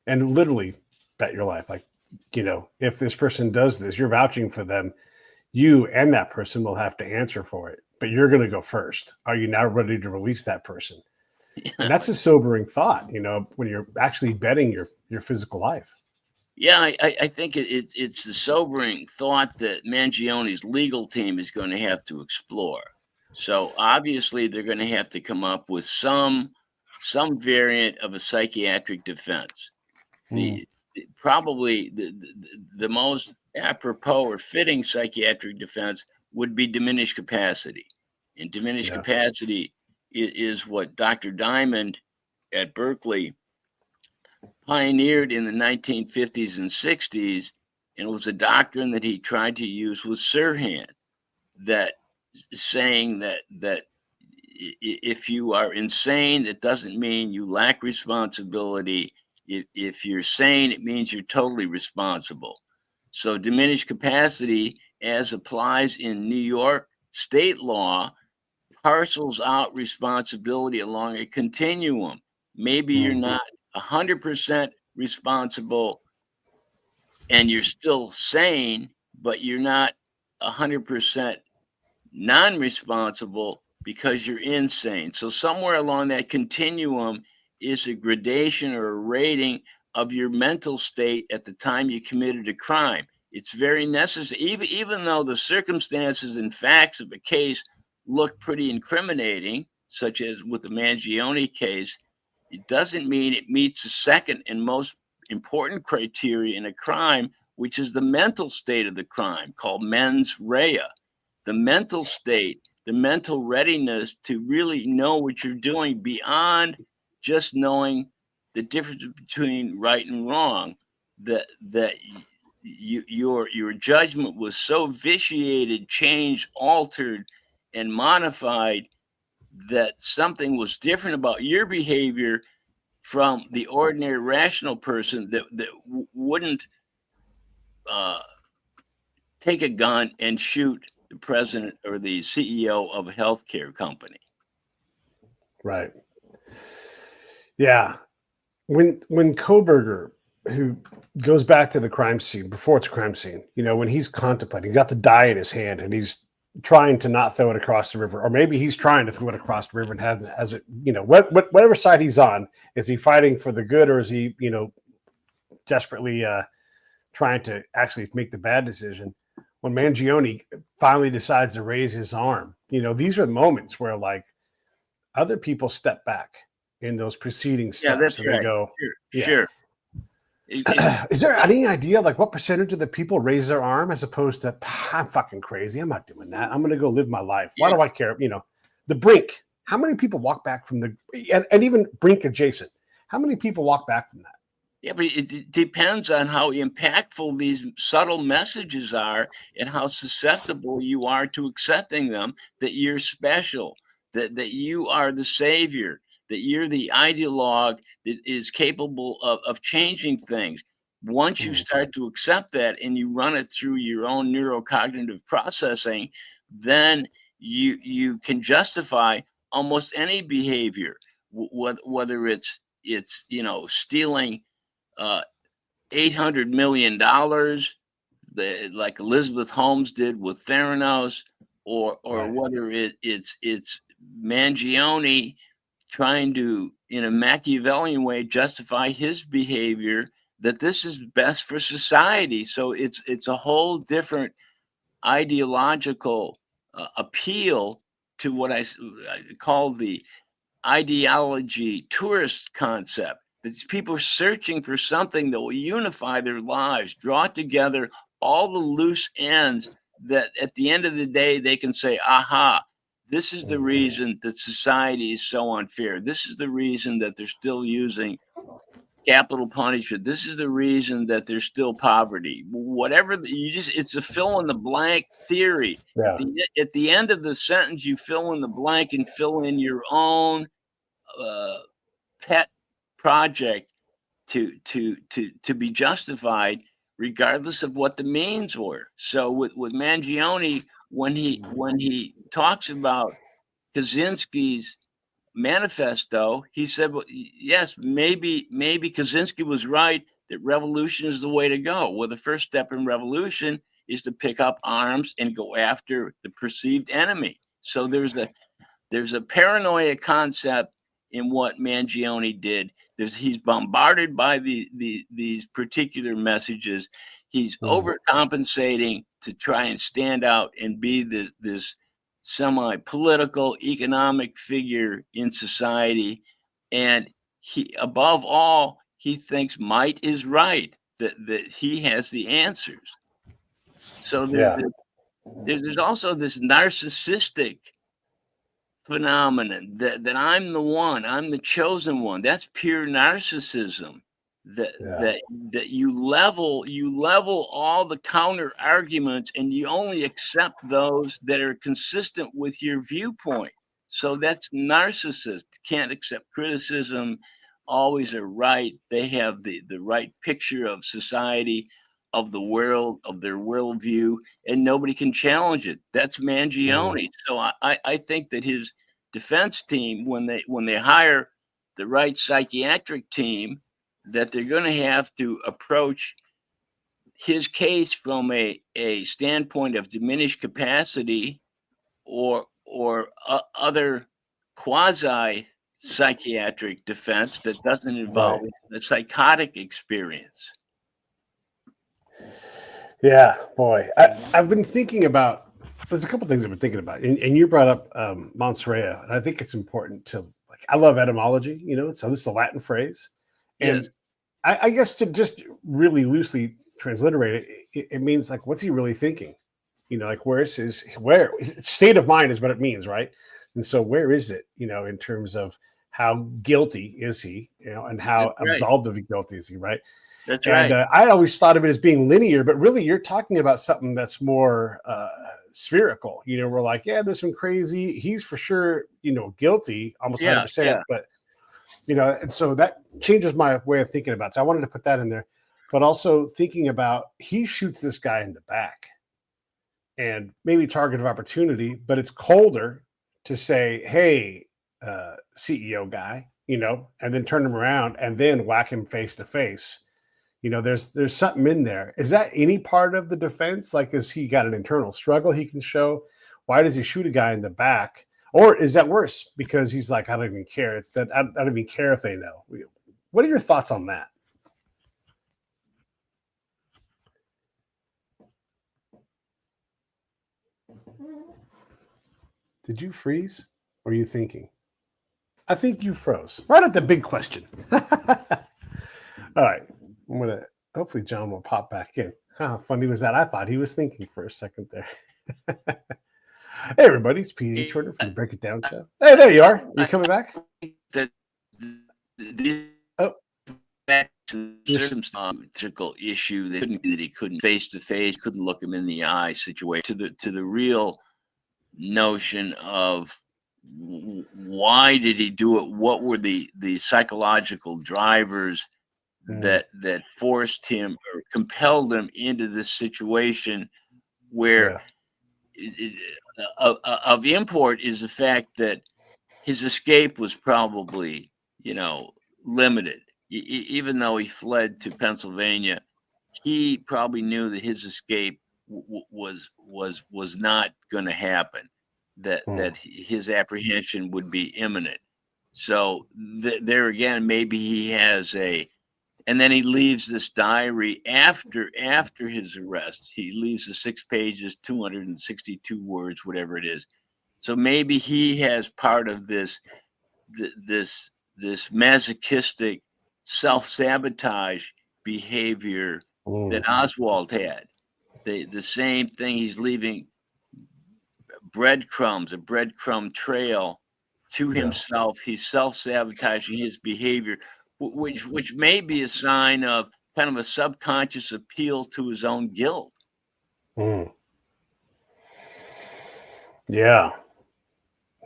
And literally bet your life, like, if this person does this, you're vouching for them, you and that person will have to answer for it, but you're going to go first. Are you now ready to release that person? And that's a sobering thought, when you're actually betting your physical life. Yeah, I think it's the sobering thought that Mangione's legal team is going to have to explore. So obviously they're going to have to come up with some variant of a psychiatric defense. Probably the most apropos or fitting psychiatric defense would be diminished capacity. And diminished capacity is what Dr. Diamond at Berkeley pioneered in the 1950s and 60s, and it was a doctrine that he tried to use with Sirhan, that saying that if you are insane, that doesn't mean you lack responsibility. If you're sane, it means you're totally responsible. So diminished capacity, as applies in New York state law, parcels out responsibility along a continuum. Maybe you're not 100% responsible and you're still sane, but you're not 100% non-responsible because you're insane. So somewhere along that continuum is a gradation or a rating of your mental state at the time you committed a crime. It's very necessary, even though the circumstances and facts of a case look pretty incriminating, such as with the Mangione case. It doesn't mean it meets the second and most important criteria in a crime, which is the mental state of the crime, called mens rea. The mental state, the mental readiness to really know what you're doing beyond just knowing the difference between right and wrong, that your judgment was so vitiated, changed, altered, and modified that something was different about your behavior from the ordinary rational person that wouldn't take a gun and shoot the president or the CEO of a healthcare company. Right. Yeah. When Koberger, who goes back to the crime scene, before it's a crime scene, when he's contemplating, he's got the die in his hand and he's trying to not throw it across the river, or maybe he's trying to throw it across the river and has it, whatever side he's on, is he fighting for the good, or is he, desperately trying to actually make the bad decision? When Mangione finally decides to raise his arm, these are moments where like other people step back in those preceding steps. Yeah, that's and right. They go, Sure. Is there any idea like what percentage of the people raise their arm as opposed to, I'm fucking crazy, I'm not doing that, I'm going to go live my life, why do I care? The brink, how many people walk back from the, and even brink adjacent, how many people walk back from that? Yeah, but it depends on how impactful these subtle messages are and how susceptible you are to accepting them, that you're special, that you are the savior, that you're the ideologue that is capable of changing things. Once you start to accept that and you run it through your own neurocognitive processing, then you can justify almost any behavior, whether it's stealing $800 million, like Elizabeth Holmes did with Theranos, or Right. whether it's Mangione trying to, in a Machiavellian way, justify his behavior, that this is best for society. So it's a whole different ideological appeal to what I call the ideology tourist concept. These people are searching for something that will unify their lives, draw together all the loose ends, that at the end of the day they can say, aha, this is the reason that society is so unfair. This is the reason that they're still using capital punishment. This is the reason that there's still poverty. Whatever it's a fill in the blank theory. Yeah. At the end of the sentence, you fill in the blank and fill in your own pet project to be justified, regardless of what the means were. So with Mangione, when he talks about Kaczynski's manifesto, he said, well, yes, maybe Kaczynski was right that revolution is the way to go. Well, the first step in revolution is to pick up arms and go after the perceived enemy. So there's a paranoia concept in what Mangione did. He's bombarded by these particular messages. He's overcompensating to try and stand out and be this semi-political economic figure in society. And above all, he thinks might is right, that he has the answers. So there's also this narcissistic phenomenon that I'm the one, I'm the chosen one. That's pure narcissism. that you level all the counter arguments, and you only accept those that are consistent with your viewpoint. So that's narcissist, can't accept criticism, always are right. They have the right picture of society, of the world, of their worldview, and nobody can challenge it. That's Mangione. So I think that his defense team, when they hire the right psychiatric team, that they're going to have to approach his case from a standpoint of diminished capacity or other quasi psychiatric defense that doesn't involve the psychotic experience. Yeah, boy. I've been thinking about, there's a couple things I've been thinking about. And you brought up Montserrat. And I think it's important to, like, I love etymology, so this is a Latin phrase. And Yes. I guess to just really loosely transliterate it, it means like, what's he really thinking? Like where his state of mind is what it means, right? And so where is it, in terms of how guilty is he, and how absolved of guilt is he, right? That's right. I always thought of it as being linear, but really you're talking about something that's more spherical. We're like, yeah, there's some crazy, he's for sure, guilty, almost 100%, but and so that changes my way of thinking about it. So I wanted to put that in there, but also thinking about, he shoots this guy in the back and maybe target of opportunity, but it's colder to say, hey, CEO guy, and then turn him around and then whack him face to face. There's something in there. Is that any part of the defense? Like, has he got an internal struggle he can show? Why does he shoot a guy in the back? Or is that worse because he's like, I don't even care. It's that I don't even care if they know. What are your thoughts on that? Did you freeze? Or are you thinking? I think you froze. Right at the big question. All right. I'm gonna, hopefully John will pop back in. How funny was that? I thought he was thinking for a second there. Hey everybody, it's PH Turner from the Break It Down show. Hey, there you are. You coming back? The circumstantial issue that he couldn't face to face, couldn't look him in the eye situation, to the real notion of why did he do it? What were the psychological drivers that forced him or compelled him into this situation where of import is the fact that his escape was probably, limited. Even though he fled to Pennsylvania, he probably knew that his escape was not going to happen. That his apprehension would be imminent. So there again, maybe he has and then he leaves this diary after his arrest. He leaves the 6 pages, 262 words, whatever it is. So maybe he has part of this masochistic self-sabotage behavior that Oswald had. The same thing. He's leaving breadcrumbs, a breadcrumb trail to himself. He's self-sabotaging his behavior, which may be a sign of kind of a subconscious appeal to his own guilt. Yeah.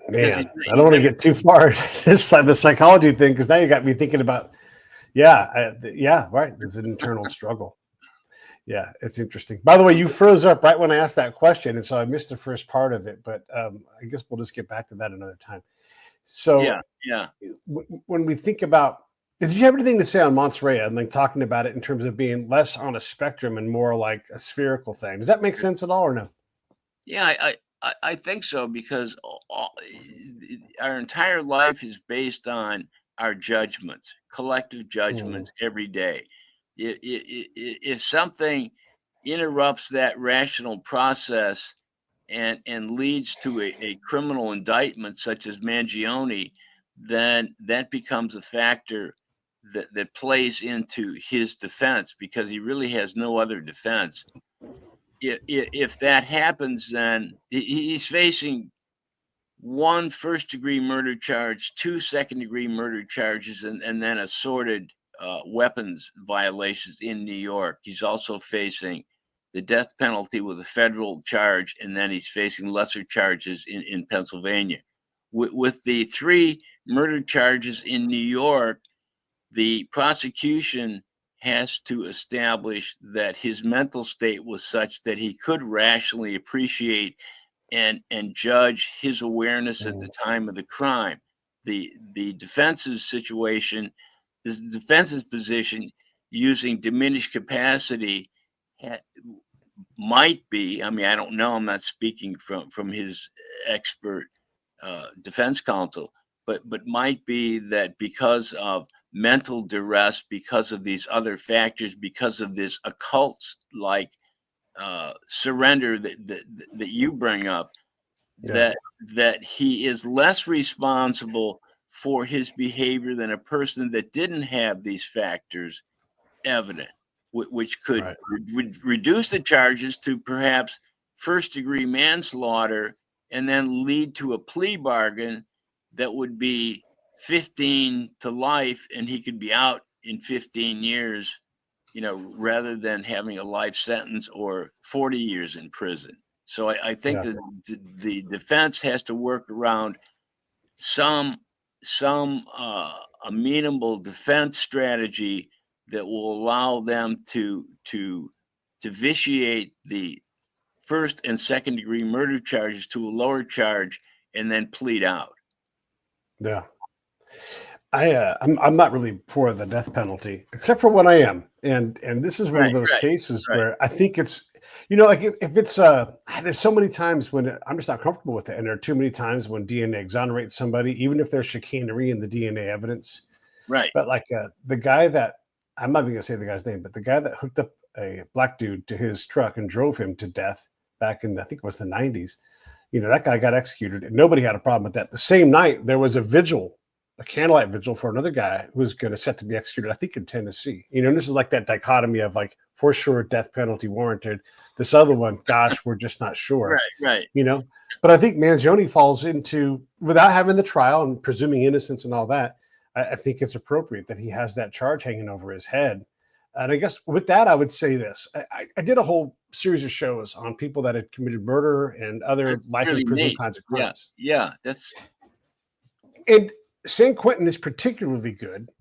Man, I don't want to get too far this like the psychology thing, because now you got me thinking about, right. There's an internal struggle. Yeah, it's interesting. By the way, you froze up right when I asked that question, and so I missed the first part of it. But I guess we'll just get back to that another time. So, when we think about, did you have anything to say on Montserrat and like talking about it in terms of being less on a spectrum and more like a spherical thing? Does that make sense at all, or no? Yeah, I think so, because our entire life is based on our judgments, collective judgments every day. If something interrupts that rational process and leads to a criminal indictment such as Mangione, then that becomes a factor that plays into his defense, because he really has no other defense. If that happens, then he's facing 1 first-degree murder charge, 2 second-degree murder charges, and then assorted weapons violations in New York. He's also facing the death penalty with a federal charge, and then he's facing lesser charges in Pennsylvania. With the 3 murder charges in New York, the prosecution has to establish that his mental state was such that he could rationally appreciate and judge his awareness at the time of the crime. The defense's situation, the defense's position, using diminished capacity might be, I mean, I don't know, I'm not speaking from his expert defense counsel, but might be that because of mental duress, because of these other factors, because of this occult like surrender that you bring up, that he is less responsible for his behavior than a person that didn't have these factors evident, which could reduce the charges to perhaps first-degree manslaughter, and then lead to a plea bargain that would be 15 to life, and he could be out in 15 years, rather than having a life sentence or 40 years in prison. So I think that the defense has to work around some amenable defense strategy that will allow them to vitiate the first and second degree murder charges to a lower charge and then plead out. Yeah. I'm not really for the death penalty, except for when I am. And this is one of those cases where I think it's, like if it's there's so many times when I'm just not comfortable with it. And there are too many times when DNA exonerates somebody, even if there's chicanery in the DNA evidence. Right. But like the guy that, I'm not even gonna say the guy's name, but the guy that hooked up a black dude to his truck and drove him to death back in, I think it was the 90s. That guy got executed and nobody had a problem with that. The same night there was a candlelight vigil for another guy who was going to set to be executed, I think in Tennessee. This is like that dichotomy of like, for sure, death penalty warranted. This other one, gosh, we're just not sure. Right. But I think Mangione falls into, without having the trial and presuming innocence and all that, I think it's appropriate that he has that charge hanging over his head. And I guess with that, I would say this. I did a whole series of shows on people that had committed murder and other life in prison kinds of crimes. Yeah. And San Quentin is particularly good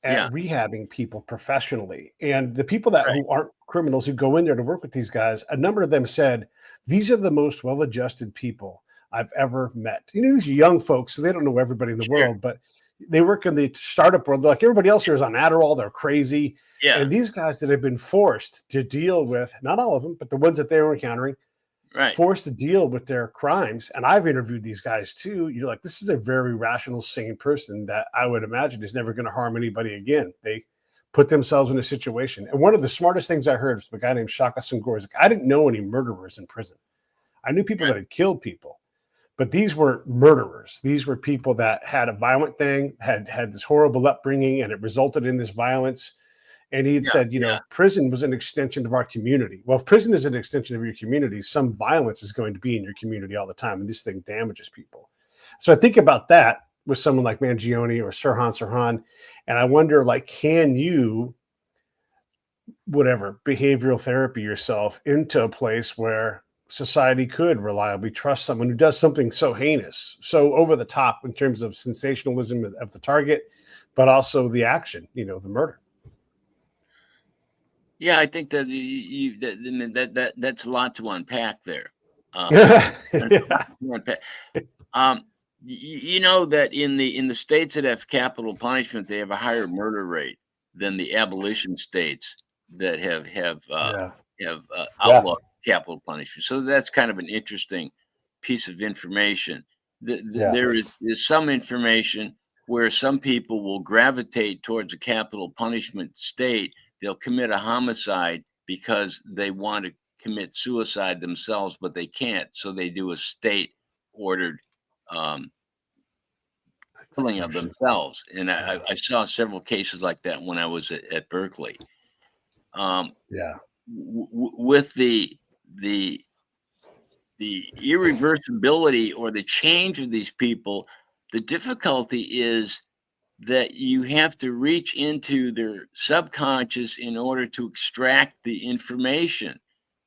at rehabbing people professionally. And the people who aren't criminals who go in there to work with these guys, a number of them said, these are the most well-adjusted people I've ever met. These are young folks, so they don't know everybody in the world, but they work in the startup world. They're like, everybody else here is on Adderall. They're crazy. Yeah. And these guys that have been forced to deal with, not all of them, but the ones that they were encountering, forced to deal with their crimes. And I've interviewed these guys too. You're like, this is a very rational, sane person that I would imagine is never going to harm anybody again. They put themselves in a situation. And one of the smartest things I heard was a guy named Shaka Senghor. He's like, I didn't know any murderers in prison. I knew people that had killed people, but these were murderers. These were people that had a violent thing, had this horrible upbringing, and it resulted in this violence. And he had said, prison was an extension of our community. Well, if prison is an extension of your community, some violence is going to be in your community all the time. And this thing damages people. So I think about that with someone like Mangione or Sirhan. And I wonder, like, can you, behavioral therapy yourself into a place where society could reliably trust someone who does something so heinous, so over the top in terms of sensationalism of the target, but also the action, the murder. Yeah, I think that that's a lot to unpack there. Yeah. That in the states that have capital punishment, they have a higher murder rate than the abolition states that have outlawed capital punishment. So that's kind of an interesting piece of information. There is some information where some people will gravitate towards a capital punishment state. They'll commit a homicide because they want to commit suicide themselves, but they can't. So they do a state-ordered killing of themselves. And I saw several cases like that when I was at Berkeley. With the irreversibility or the change of these people, the difficulty is that you have to reach into their subconscious in order to extract the information.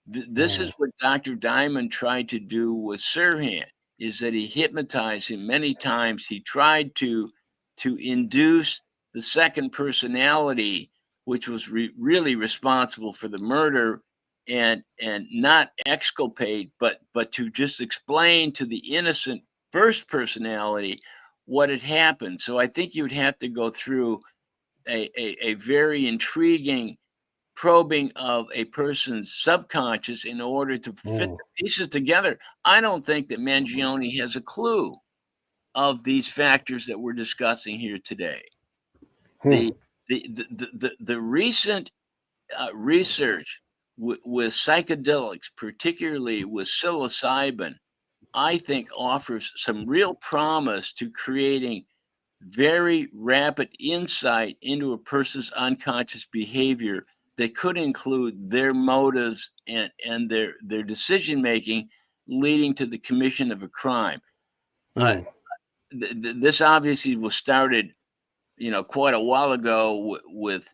This is what Dr. Diamond tried to do with Sirhan, is that he hypnotized him many times. He tried to induce the second personality, which was really responsible for the murder, and not exculpate, but to just explain to the innocent first personality what had happened. So I think you'd have to go through a very intriguing probing of a person's subconscious in order to fit the pieces together. I don't think that Mangione has a clue of these factors that we're discussing here today. The recent research with psychedelics, particularly with psilocybin, I think offers some real promise to creating very rapid insight into a person's unconscious behavior that could include their motives and their decision making leading to the commission of a crime. This obviously was started, quite a while ago with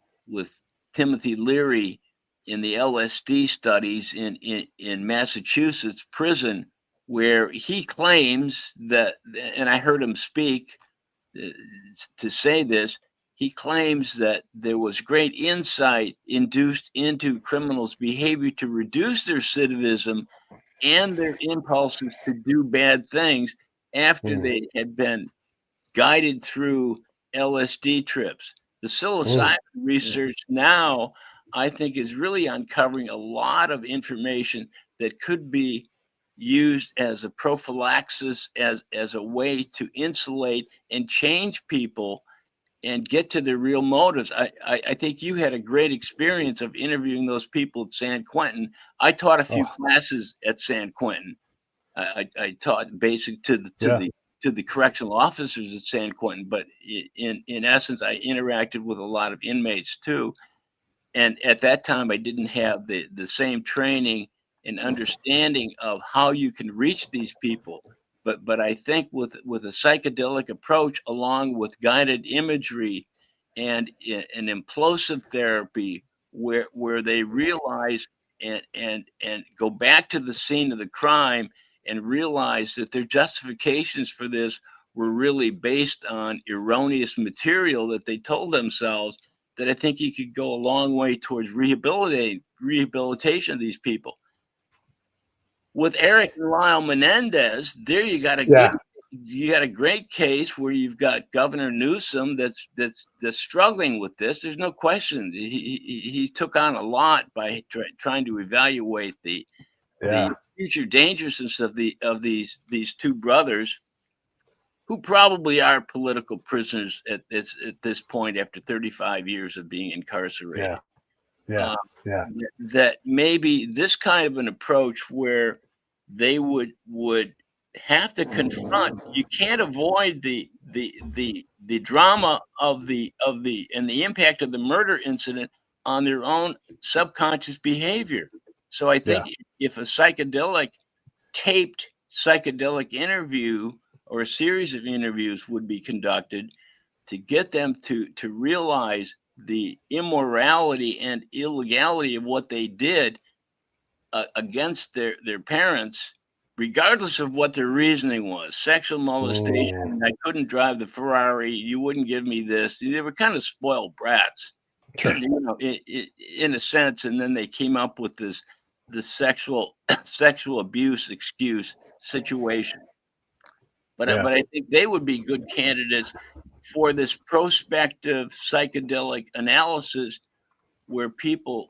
Timothy Leary in the LSD studies in Massachusetts prison, where he claims that, and I heard him speak to say this, he claims that there was great insight induced into criminals' behavior to reduce their recidivism and their impulses to do bad things after they had been guided through LSD trips. The psilocybin research now, I think, is really uncovering a lot of information that could be used as a prophylaxis, as a way to insulate and change people and get to their real motives. I think you had a great experience of interviewing those people at San Quentin. I taught a few classes at San Quentin. I taught basic to the correctional officers at San Quentin, but in essence, I interacted with a lot of inmates too. And at that time, I didn't have the same training and understanding of how you can reach these people. But I think with a psychedelic approach, along with guided imagery and an implosive therapy, where they realize and go back to the scene of the crime and realize that their justifications for this were really based on erroneous material that they told themselves, that I think you could go a long way towards rehabilitation of these people. With Eric and Lyle Menendez, there you got a great case where you've got Governor Newsom that's struggling with this. There's no question he took on a lot by trying to evaluate the future dangerousness of these two brothers, who probably are political prisoners at this point after 35 years of being incarcerated. That maybe this kind of an approach where they would have to confront. You can't avoid the drama of the and the impact of the murder incident on their own subconscious behavior. So I think if a taped psychedelic interview or a series of interviews would be conducted to get them to realize the immorality and illegality of what they did against their parents, regardless of what their reasoning was. Sexual molestation, I couldn't drive the Ferrari, you wouldn't give me this. They were kind of spoiled brats, in a sense, and then they came up with this sexual abuse excuse situation. But I think they would be good candidates for this prospective psychedelic analysis, where people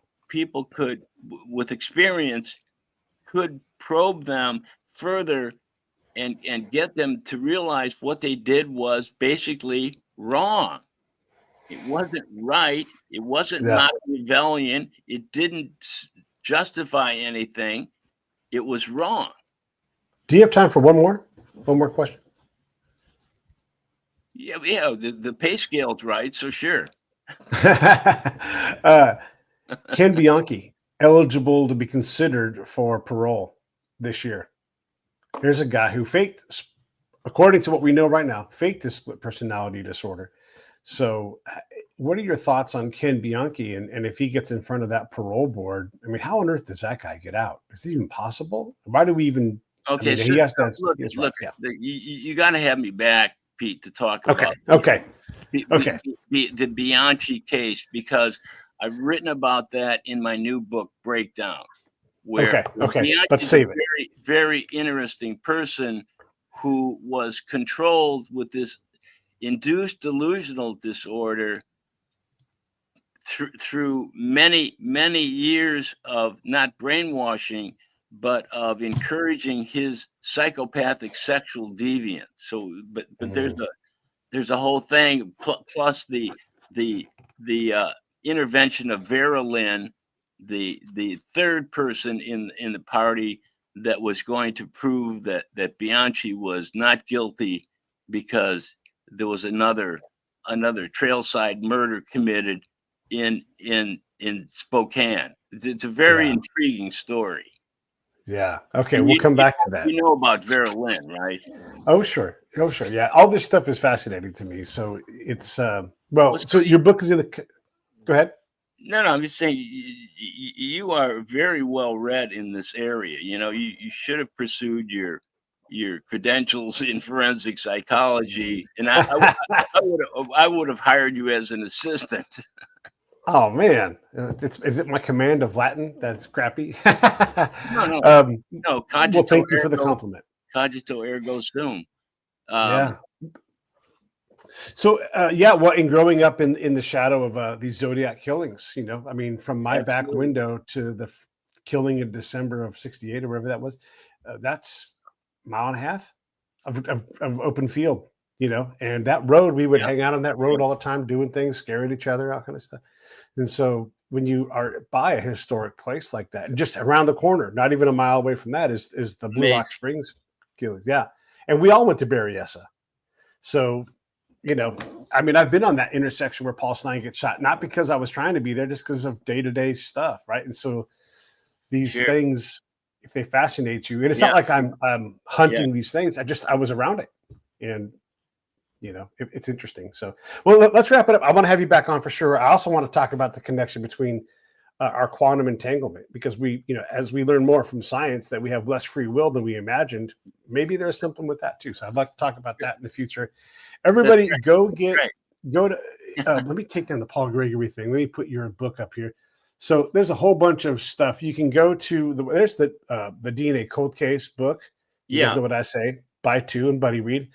could, with experience, could probe them further and get them to realize what they did was basically wrong. It wasn't right. It wasn't Machiavellian. It didn't justify anything. It was wrong. Do you have time for one more question? Yeah, the pay scale's right, so sure. Ken Bianchi, eligible to be considered for parole this year. Here's a guy who faked according to what we know right now, faked his split personality disorder. So, what are your thoughts on Ken Bianchi? And if he gets in front of that parole board, I mean, how on earth does that guy get out? Is it even possible? Why do we even? Okay, I mean, so, he has so to. look, Yes, right. look, Yeah. you got to have me back, Pete, to talk Okay. about Okay. Okay. the Bianchi case, because I've written about that in my new book, Breakdown, where Okay. Okay. Bianchi Let's is a save it. very, very interesting person who was controlled with this induced delusional disorder through many years of not brainwashing, but of encouraging his psychopathic sexual deviance. So, but there's a whole thing plus the intervention of Vera Lynn, the third person in the party that was going to prove that Bianchi was not guilty, because there was another trailside murder committed in Spokane. It's a very intriguing story. Yeah. Okay. We'll come back to that. You know about Vera Lynn, right? Oh, sure. Oh, sure. Yeah. All this stuff is fascinating to me. So it's, well, so your book is in the, go ahead. No, I'm just saying you are very well read in this area. You know, you should have pursued your credentials in forensic psychology, and I would have hired you as an assistant. Oh man, is it my command of Latin that's crappy? No. Well, thank you for the compliment. Cogito ergo sum. Yeah. So yeah, well, in growing up in the shadow of these Zodiac killings, you know, I mean, from my back window to the killing in December of '68 or whatever that was, that's a mile and a half of open field, you know, and that road, we would hang out on that road all the time, doing things, scaring each other, all kind of stuff. And so when you are by a historic place like that, and just around the corner, not even a mile away from that, is the Blue Rock Springs killings. Yeah, and we all went to Berryessa. So, you know, I mean, I've been on that intersection where Paul Snine gets shot, not because I was trying to be there, just because of day-to-day stuff, right? And so these things, if they fascinate you, and it's not like I'm hunting these things, I was around it, and you know, it's interesting. So, well, let's wrap it up. I want to have you back on for sure. I also want to talk about the connection between our quantum entanglement, because we, you know, as we learn more from science that we have less free will than we imagined, maybe there's something with that too. So I'd like to talk about that in the future. Everybody go to, let me take down the Paul Gregory thing. Let me put your book up here. So there's a whole bunch of stuff. You can go to there's the DNA cold case book. You guys know what I say, buy two and buddy read.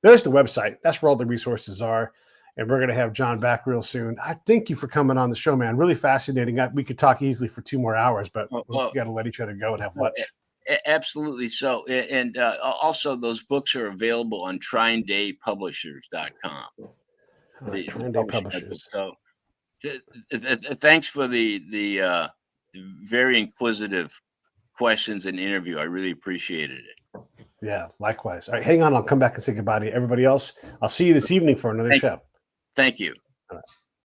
There's the website. That's where all the resources are. And we're going to have John back real soon. I thank you for coming on the show, man. Really fascinating. We could talk easily for 2 more hours, but we got to let each other go and have lunch. Absolutely. So, and also those books are available on TrineDayPublishers.com. Trine Day Publishers. So thanks for the very inquisitive questions and interview. I really appreciated it. Yeah, likewise. All right, hang on. I'll come back and say goodbye to everybody else. I'll see you this evening for another show. Thank you. All right.